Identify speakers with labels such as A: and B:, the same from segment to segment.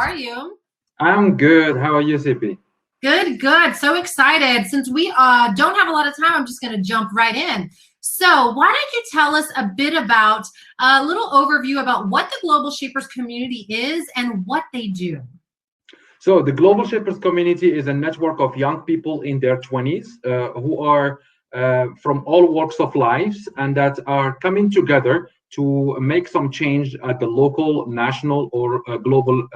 A: are you?
B: I'm good. How are you, Cepee?
A: Good, good. So excited. Since we don't have a lot of time, I'm just going to jump right in. So why don't you tell us a bit about a little overview about what the Global Shapers community is and what they do?
B: So the Global Shapers community is a network of young people in their 20s who are from all walks of life and that are coming together to make some change at the local, national, or global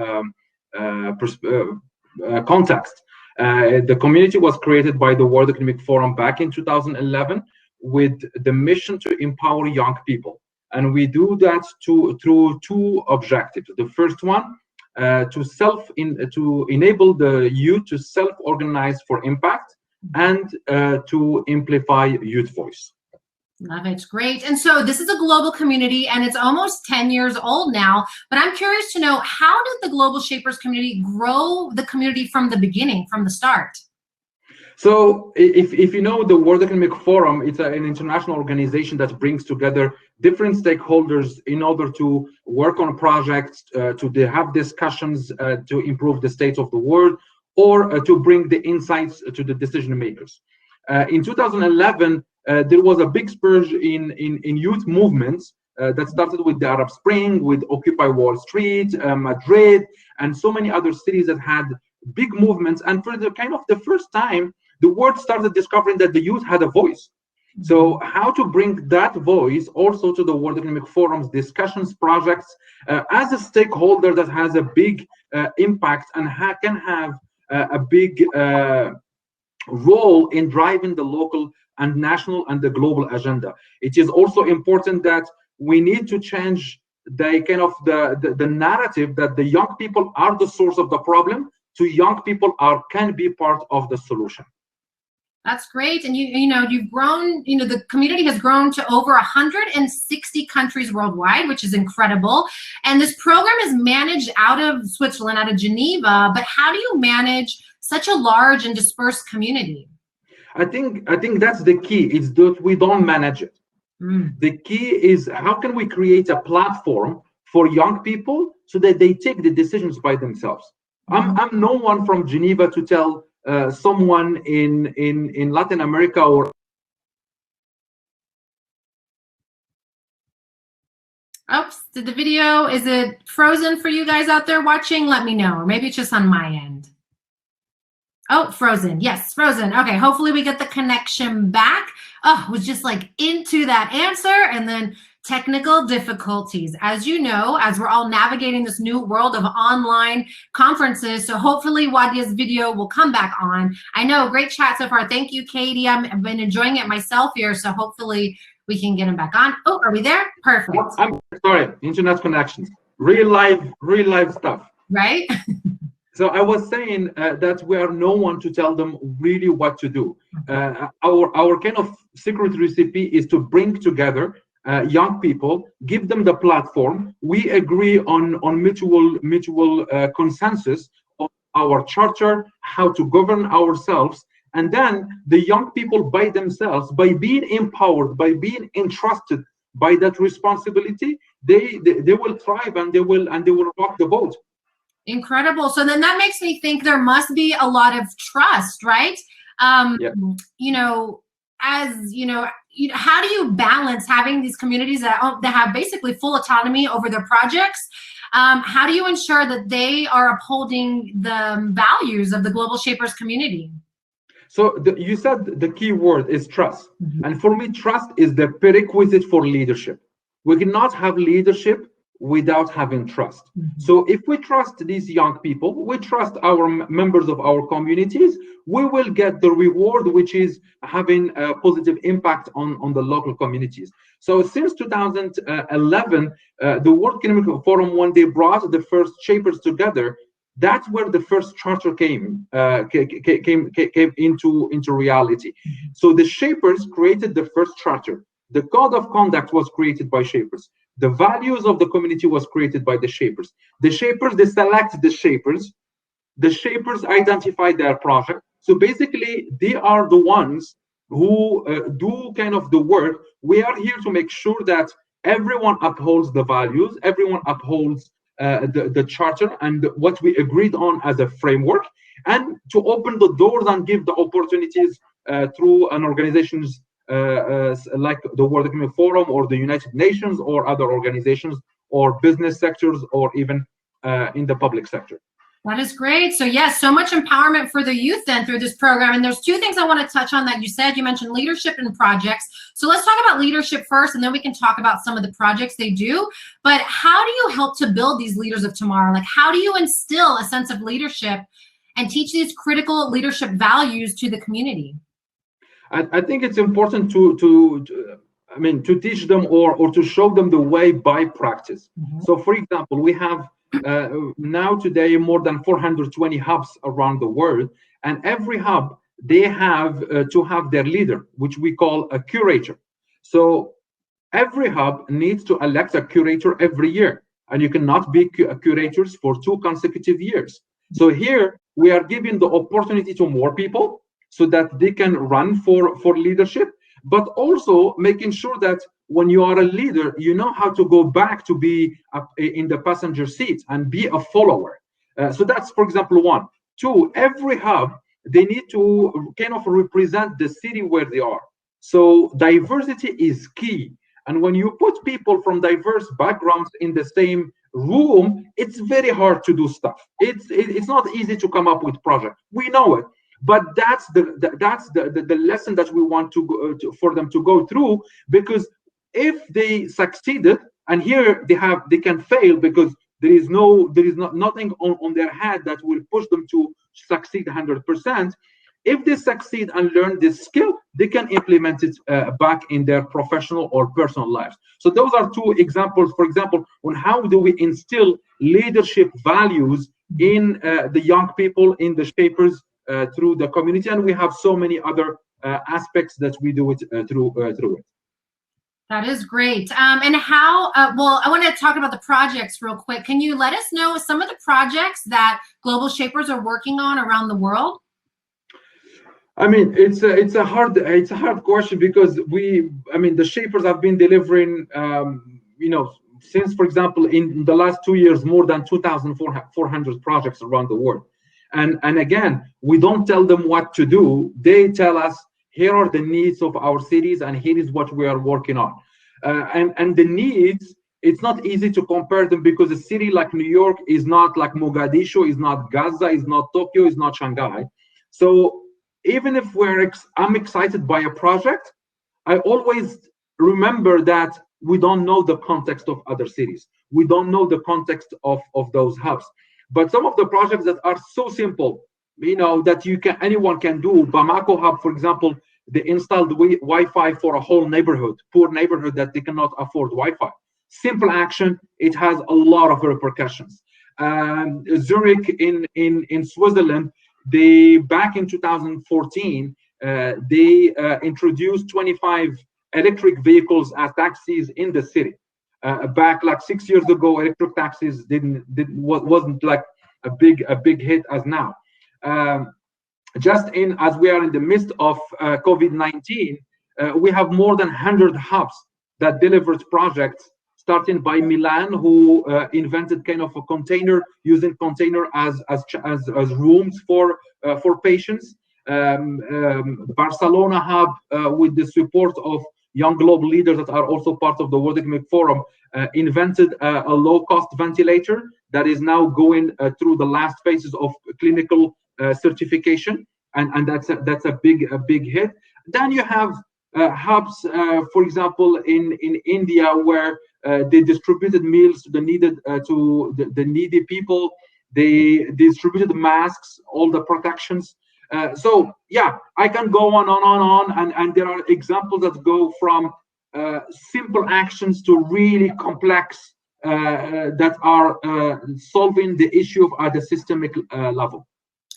B: context. The community was created by the World Economic Forum back in 2011 with the mission to empower young people. And we do that through two objectives. The first one, to enable the youth to self-organize for impact and to amplify youth voice.
A: Love it. Great. And so this is a global community and it's almost 10 years old now, but I'm curious to know, how did the Global Shapers community grow the community from the beginning, from the start?
B: So if you know the World Economic Forum, it's an international organization that brings together different stakeholders in order to work on projects, to have discussions to improve the state of the world, or to bring the insights to the decision makers. In 2011, there was a big spurge in youth movements that started with the Arab Spring, with Occupy Wall Street, Madrid, and so many other cities that had big movements. And for the first time, the world started discovering that the youth had a voice. So how to bring that voice also to the World Economic Forum's discussions, projects, as a stakeholder that has a big impact and can have a big role in driving the local and national and the global agenda. It is also important that we need to change the narrative that the young people are the source of the problem to young people can be part of the solution.
A: That's great. And you've grown, the community has grown to over 160 countries worldwide, which is incredible. And this program is managed out of Switzerland, out of Geneva. But how do you manage such a large and dispersed community?
B: I think that's the key. It's that we don't manage it. The key is, how can we create a platform for young people so that they take the decisions by themselves? I'm no one from Geneva to tell someone in Latin America or.
A: Oops, did the video, is it frozen for you guys out there watching? Let me know, or maybe it's just on my end. Oh, frozen. Yes, frozen. Okay, hopefully we get the connection back. Oh, was just like into that answer, and then technical difficulties. As you know, as we're all navigating this new world of online conferences, so hopefully Wadia's video will come back on. I know, great chat so far. Thank you, Katie. I've been enjoying it myself here, so hopefully we can get him back on. Oh, are we there? Perfect.
B: I'm sorry, internet connections. Real life stuff.
A: Right?
B: So I was saying that we are no one to tell them really what to do. Our kind of secret recipe is to bring together young people, give them the platform. We agree on mutual consensus of our charter, how to govern ourselves, and then the young people by themselves, by being empowered, by being entrusted by that responsibility, they will thrive and they will rock the boat.
A: Incredible. So then that makes me think there must be a lot of trust, right?
B: Yeah.
A: How do you balance having these communities that have basically full autonomy over their projects? How do you ensure that they are upholding the values of the Global Shapers community?
B: So you said the key word is trust. And for me, trust is the prerequisite for leadership. We cannot have leadership without having trust. So if we trust these young people, we trust our members of our communities, we will get the reward, which is having a positive impact on the local communities. So since 2011, the World Economic Forum, when they brought the first shapers together, that's where the first charter came into reality. So the shapers created the first charter. The code of conduct was created by shapers. The values of the community was created by the shapers. The shapers, they select the shapers. The shapers identify their project. So basically, they are the ones who do kind of the work. We are here to make sure that everyone upholds the values, everyone upholds the charter and what we agreed on as a framework, and to open the doors and give the opportunities through an organizations like the World Economic Forum or the United Nations or other organizations or business sectors or even in the public sector.
A: That is great. So yes, so much empowerment for the youth then through this program. And there's two things I want to touch on that you said. You mentioned leadership and projects. So let's talk about leadership first, and then we can talk about some of the projects they do. But how do you help to build these leaders of tomorrow? Like, how do you instill a sense of leadership and teach these critical leadership values to the community?
B: I think it's important to teach them or to show them the way by practice. Mm-hmm. So for example, we have now today more than 420 hubs around the world, and every hub, they have to have their leader, which we call a curator. So every hub needs to elect a curator every year, and you cannot be curators for 2 consecutive years. So here we are giving the opportunity to more people so that they can run for leadership, but also making sure that when you are a leader, you know how to go back to be in the passenger seat and be a follower. So that's, for example, 1. 2, every hub, they need to kind of represent the city where they are. So diversity is key. And when you put people from diverse backgrounds in the same room, it's very hard to do stuff. It's not easy to come up with projects. We know it. But that's the lesson that we want for them to go through, because if they succeeded, and here they can fail because there is nothing on their head that will push them to succeed 100%. If they succeed and learn this skill, they can implement it back in their professional or personal lives. So those are 2 examples, for example, on how do we instill leadership values in the young people, in the shapers, through the community, and we have so many other aspects that we do it through it.
A: That is great. And how, well, I want to talk about the projects real quick. Can you let us know some of the projects that Global Shapers are working on around the world?
B: I mean, it's a hard question, because the Shapers have been delivering, since, for example, in the last 2 years, more than 2,400 projects around the world. And again, we don't tell them what to do. They tell us, here are the needs of our cities, and here is what we are working on. And the needs, it's not easy to compare them, because a city like New York is not like Mogadishu, is not Gaza, is not Tokyo, is not Shanghai. So even if I'm excited by a project, I always remember that we don't know the context of other cities. We don't know the context of those hubs. But some of the projects that are so simple, that anyone can do. Bamako Hub, for example, they installed Wi-Fi for a whole neighborhood, poor neighborhood that they cannot afford Wi-Fi. Simple action, it has a lot of repercussions. Zurich in Switzerland, back in 2014, they introduced 25 electric vehicles as taxis in the city. Back like 6 years ago, electric taxis wasn't like a big hit as now. As we are in the midst of COVID-19, we have more than 100 hubs that delivered projects, starting by Milan, who invented kind of a container, using container as rooms for patients. Barcelona hub, with the support of young global leaders that are also part of the World Economic Forum, invented a low-cost ventilator that is now going through the last phases of clinical certification, and that's a big hit. Then you have hubs, for example, in India, where they distributed meals to the needy people. They distributed masks, all the protections. So yeah, I can go on, and there are examples that go from simple actions to really complex that are solving the issue at the systemic level.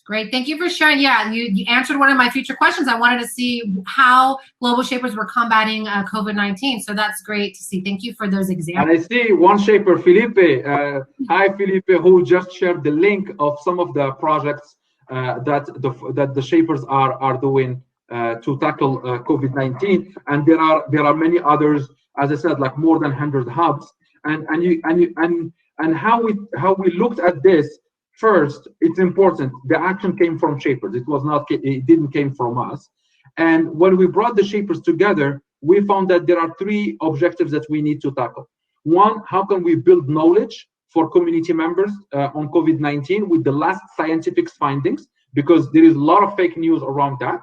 A: Great, thank you for sharing. Yeah, you answered one of my future questions. I wanted to see how Global Shapers were combating COVID-19. So that's great to see. Thank you for those examples.
B: And I see one shaper, Felipe. Hi, Felipe, who just shared the link of some of the projects that the shapers are doing to tackle COVID-19, and there are many others. As I said, like more than 100 hubs, and And how we looked at this. First, it's important. The action came from shapers. It didn't came from us. And when we brought the shapers together, we found that there are three objectives that we need to tackle. One, how can we build knowledge for community members on COVID-19 with the last scientific findings, because there is a lot of fake news around that.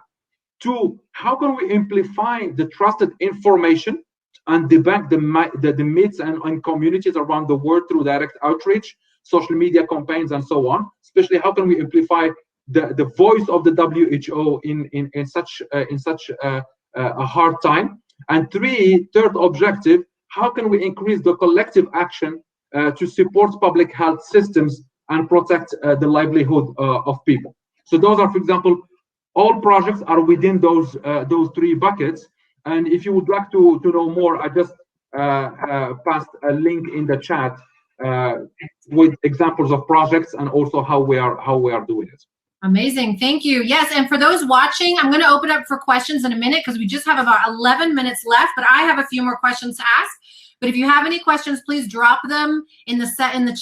B: Two, how can we amplify the trusted information and debunk the myths and communities around the world through direct outreach, social media campaigns, and so on. Especially, how can we amplify the voice of the WHO in such a hard time? And third objective, how can we increase the collective action to support public health systems and protect the livelihood of people? So those are, for example, all projects are within those three buckets. And if you would like to know more, I just passed a link in the chat with examples of projects and also how we are doing it.
A: Amazing. Thank you. Yes. And for those watching, I'm going to open up for questions in a minute because we just have about 11 minutes left, but I have a few more questions to ask. But if you have any questions, please drop them in the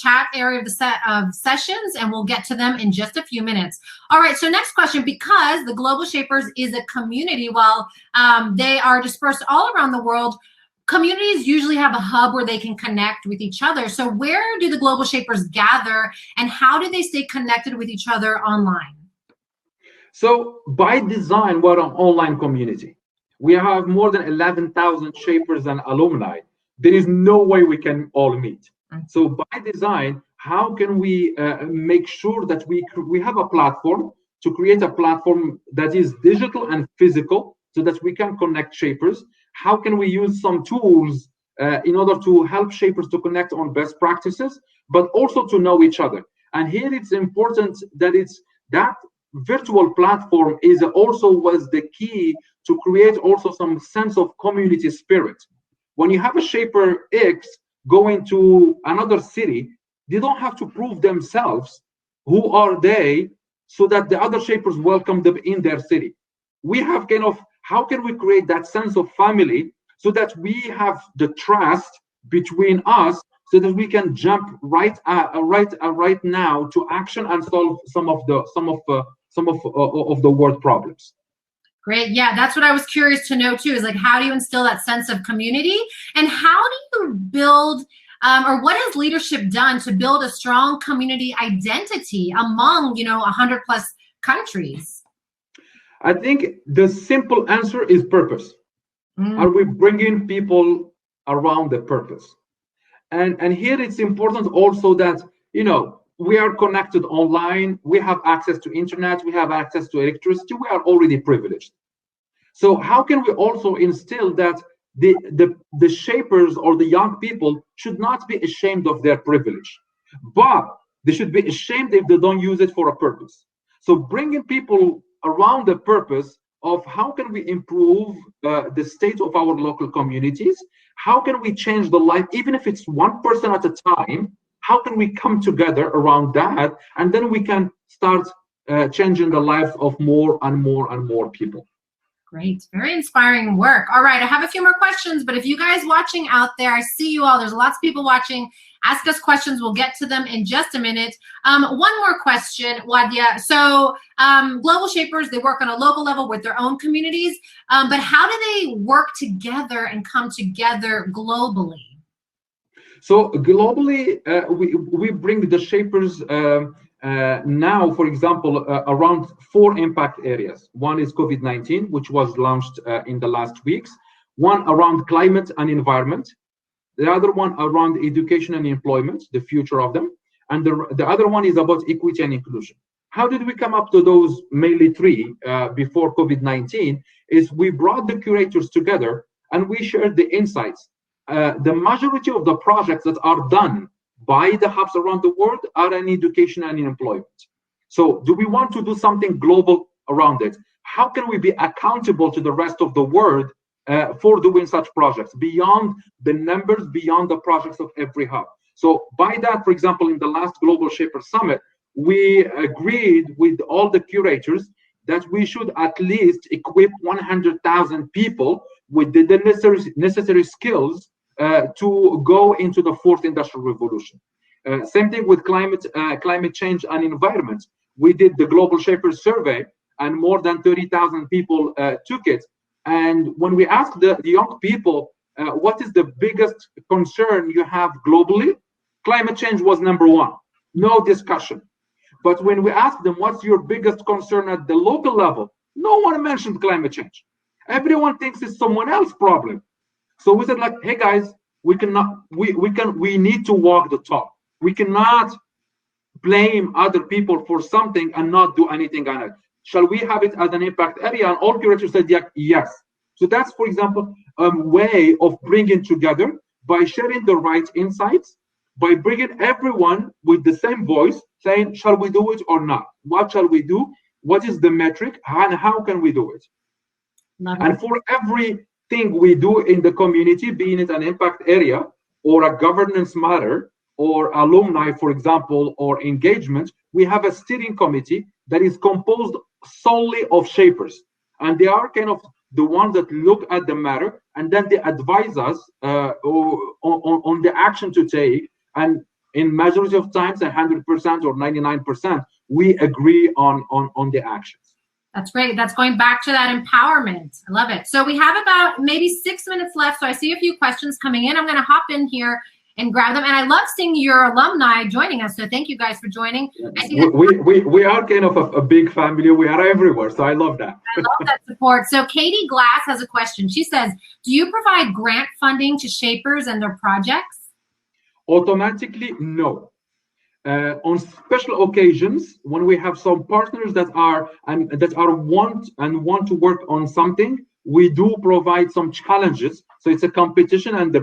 A: chat area of the set of sessions, and we'll get to them in just a few minutes. All right. So next question, because the Global Shapers is a community, while they are dispersed all around the world, communities usually have a hub where they can connect with each other. So where do the Global Shapers gather, and how do they stay connected with each other online?
B: So by design, we're an online community. We have more than 11,000 shapers and alumni. There is no way we can all meet. So by design, how can we make sure that we have a platform to create a platform that is digital and physical so that we can connect shapers? How can we use some tools in order to help shapers to connect on best practices, but also to know each other? And here it's important that that virtual platform was the key to create also some sense of community spirit. When you have a shaper X going to another city, they don't have to prove themselves. Who are they? So that the other shapers welcome them in their city. We have how can we create that sense of family so that we have the trust between us, so that we can jump right now to action and solve some of the world problems.
A: Great. Yeah, that's what I was curious to know too, is like, how do you instill that sense of community, and how do you build or what has leadership done to build a strong community identity among 100+ countries?
B: I think the simple answer is purpose. Are we bringing people around the purpose? And here it's important also that we are connected online, we have access to internet, we have access to electricity, we are already privileged. So how can we also instill that the shapers or the young people should not be ashamed of their privilege, but they should be ashamed if they don't use it for a purpose. So bringing people around the purpose of how can we improve the state of our local communities, how can we change the life, even if it's one person at a time, how can we come together around that, and then we can start changing the lives of more and more and more people.
A: Great. Very inspiring work. All right. I have a few more questions, but if you guys watching out there, I see you all. There's lots of people watching. Ask us questions. We'll get to them in just a minute. One more question, Wadia. So Global Shapers, they work on a local level with their own communities, but how do they work together and come together globally?
B: So globally, we bring the shapers now, for example, around 4 impact areas. One is COVID-19, which was launched in the last weeks. One around climate and environment. The other one around education and employment, the future of them. And the other one is about equity and inclusion. How did we come up to those mainly 3 before COVID-19? Is we brought the curators together and we shared the insights. The majority of the projects that are done by the hubs around the world are in education and in employment. So do we want to do something global around it? How can we be accountable to the rest of the world for doing such projects beyond the numbers, beyond the projects of every hub? So by that, for example, in the last Global Shaper Summit, we agreed with all the curators that we should at least equip 100,000 people with the necessary skills to go into the 4th industrial revolution. Same thing with climate change and environment. We did the Global Shapers survey, and more than 30,000 people took it. And when we asked the young people, what is the biggest concern you have globally? Climate change was number one, no discussion. But when we asked them, what's your biggest concern at the local level? No one mentioned climate change. Everyone thinks it's someone else's problem. So we said, like, hey guys, we need to walk the talk. We cannot blame other people for something and not do anything on it. Shall we have it as an impact area? And all curators said, yeah, yes. So that's, for example, a way of bringing together by sharing the right insights, by bringing everyone with the same voice, saying, shall we do it or not? What shall we do? What is the metric? And how can we do it? And for everything we do in the community, being it an impact area or a governance matter or alumni, for example, or engagement, we have a steering committee that is composed solely of shapers. And they are kind of the ones that look at the matter, and then they advise us on the action to take. And in majority of times, 100% or 99%, we agree on the actions.
A: That's great. That's going back to that empowerment. I love it. So we have about maybe 6 minutes left. So I see a few questions coming in. I'm going to hop in here and grab them. And I love seeing your alumni joining us. So thank you guys for joining.
B: We are kind of a big family. We are everywhere. So I love that.
A: I love that support. So Katie Glass has a question. She says, do you provide grant funding to shapers and their projects?
B: Automatically, no. On special occasions, when we have some partners that want to work on something, we do provide some challenges. So it's a competition, and the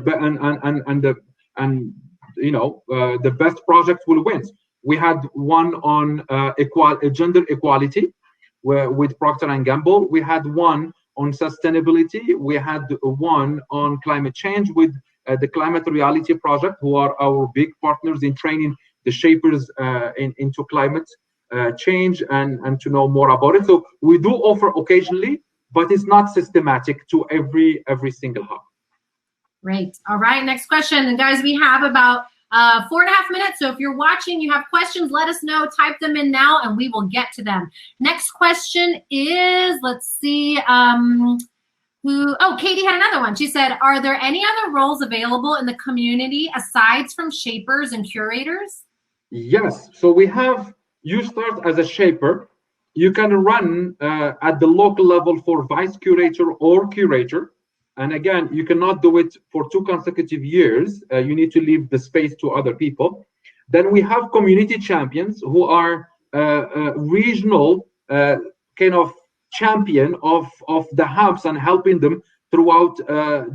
B: best project will win. We had one on gender equality with Procter & Gamble. We had one on sustainability. We had one on climate change with the Climate Reality Project, who are our big partners in training the shapers into climate change and to know more about it. So we do offer occasionally, but it's not systematic to every single hub.
A: Great. All right, next question. And guys, we have about 4.5 minutes. So if you're watching, you have questions, let us know. Type them in now and we will get to them. Next question is, let's see, Katie had another one. She said, are there any other roles available in the community aside from shapers and curators?
B: Yes. So we have, you start as a shaper. You can run at the local level for vice curator or curator. And again, you cannot do it for 2 consecutive years. You need to leave the space to other people. Then we have community champions who are regional kind of champion of the hubs and helping them throughout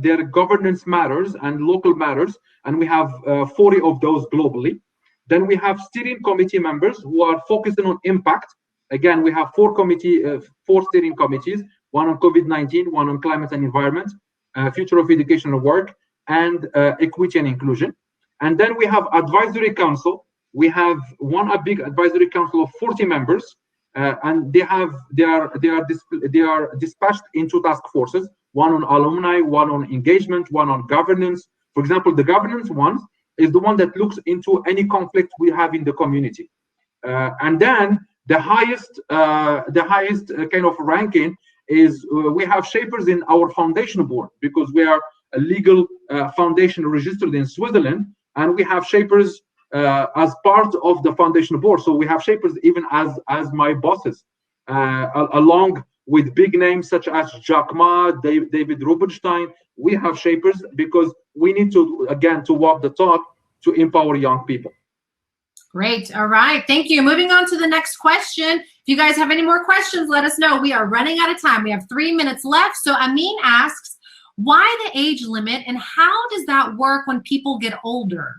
B: their governance matters and local matters. And we have 40 of those globally. Then we have steering committee members who are focusing on impact. Again, we have 4 steering committees, one on COVID-19, one on climate and environment, future of education and work, and equity and inclusion. And then we have advisory council. We have a big advisory council of 40 members, and they are dispatched into task forces, one on alumni, one on engagement, one on governance. For example, the governance one is the one that looks into any conflict we have in the community. And then the highest kind of ranking is we have shapers in our foundation board, because we are a legal foundation registered in Switzerland, and we have shapers as part of the foundation board. So we have shapers even as my bosses, along with big names such as Jack Ma, David Rubenstein. We have shapers because we need to, again, to walk the talk to empower young people.
A: Great. All right. Thank you. Moving on to the next question. If you guys have any more questions, let us know. We are running out of time. We have 3 minutes left. So Amin asks, why the age limit, and how does that work when people get older?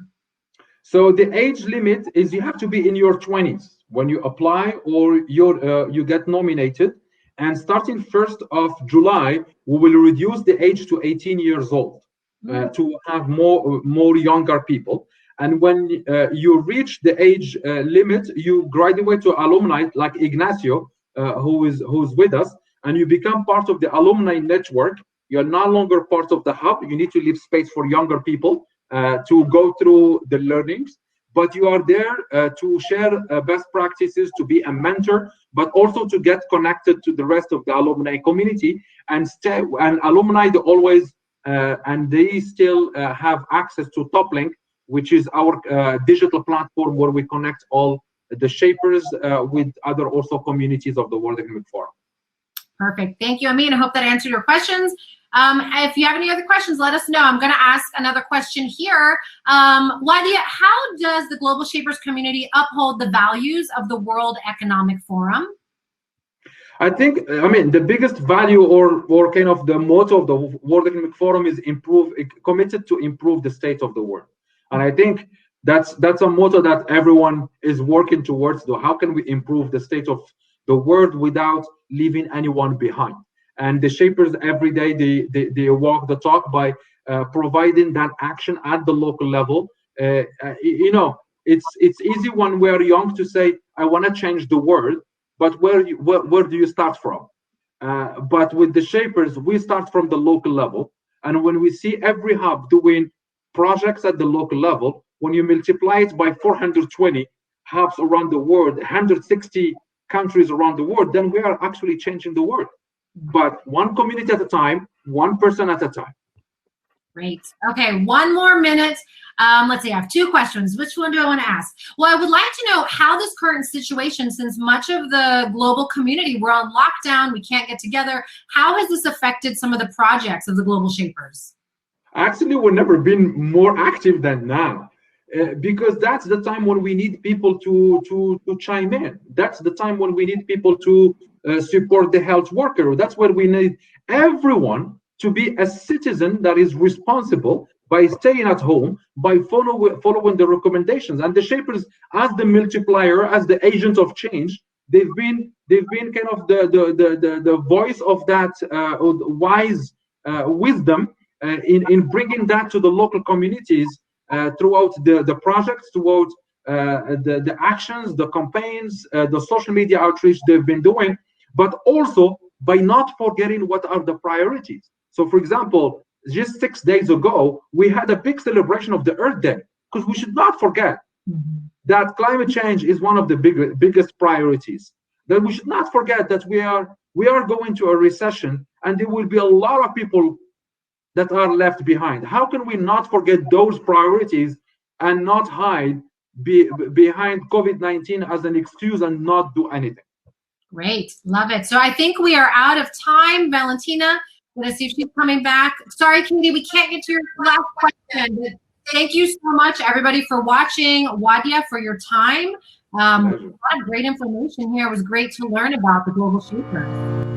B: So the age limit is you have to be in your 20s when you apply or you get nominated. And starting 1st of July, we will reduce the age to 18 years old to have more younger people. And when you reach the age limit, you graduate to alumni like Ignacio, who's with us, and you become part of the alumni network. You're no longer part of the hub. You need to leave space for younger people to go through the learnings. but you are there to share best practices, to be a mentor, but also to get connected to the rest of the alumni community and stay. And alumni, they always and they still have access to Toplink, which is our digital platform where we connect all the shapers with other also communities of the World Economic Forum.
A: Perfect. Thank you, Amin. I hope that answered your questions. If you have any other questions, let us know. I'm going to ask another question here. Wadia, how does the Global Shapers community uphold the values of the World Economic Forum?
B: I think, I mean, the biggest value or kind of the motto of the World Economic Forum is committed to improve the state of the world. And I think that's a motto that everyone is working towards. How can we improve the state of the world without leaving anyone behind? And the shapers every day, they walk the talk by providing that action at the local level. You know, it's easy when we're young to say, I want to change the world, but where do you start from? But with the shapers, we start from the local level. And when we see every hub doing projects at the local level, when you multiply it by 420 hubs around the world, 160 countries around the world, then we are actually changing the world. But one community at a time, one person at a time.
A: Great. Okay, one more minute. Let's see, I have two questions. Which one do I want to ask? Well, I would like to know how this current situation, since much of the global community, we're on lockdown, we can't get together, how has this affected some of the projects of the Global Shapers?
B: Actually, we've never been more active than now. Because that's the time when we need people to chime in. That's the time when we need people to support the health worker. That's where we need everyone to be a citizen that is responsible by staying at home, by following the recommendations. And the shapers, as the multiplier, as the agents of change, they've been kind of the voice of that wise wisdom in bringing that to the local communities. Throughout the projects, throughout the actions, the campaigns, the social media outreach they've been doing, but also by not forgetting what are the priorities. So, for example, just 6 days ago, we had a big celebration of the Earth Day, because we should not forget that climate change is one of the biggest priorities. That we should not forget that we are going to a recession, and there will be a lot of people that are left behind. How can we not forget those priorities and not hide behind COVID-19 as an excuse and not do anything?
A: Great, love it. So I think we are out of time. Valentina, let's see if she's coming back. Sorry, Katie, we can't get to your last question. But thank you so much, everybody, for watching. Wadia, for your time. A lot of great information here. It was great to learn about the Global Shapers.